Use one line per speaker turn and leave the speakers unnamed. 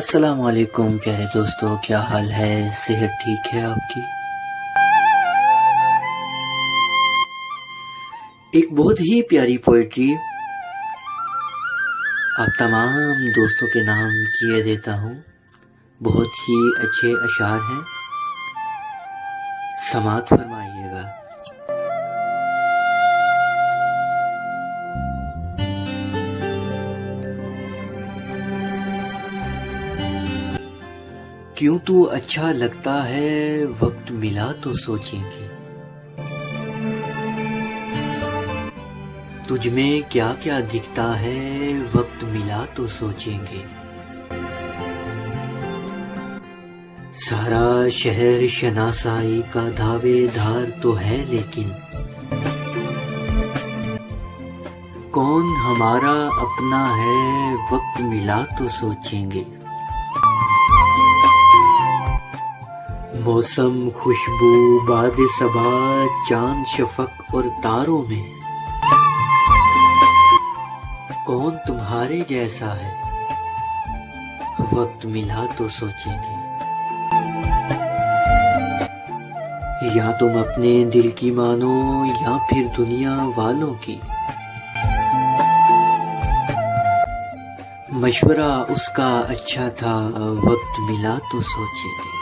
अस्सलाम वालेकुम प्यारे दोस्तों, क्या हाल है? सेहत ठीक है आपकी? एक बहुत ही प्यारी पोइट्री आप तमाम दोस्तों के नाम किए देता हूँ। बहुत ही अच्छे अशार हैं, समात फरमाइएगा। क्यों तू अच्छा लगता है, वक्त मिला तो सोचेंगे। तुझ में क्या क्या दिखता है, वक्त मिला तो सोचेंगे। सारा शहर शनासाई का दावेदार तो है, लेकिन कौन हमारा अपना है, वक्त मिला तो सोचेंगे। मौसम, खुशबू, बाद सबा, चांद, शफक और तारों में कौन तुम्हारे जैसा है, वक्त मिला तो सोचेंगे। या तुम अपने दिल की मानो या फिर दुनिया वालों की, मशवरा उसका अच्छा था, वक्त मिला तो सोचेंगे।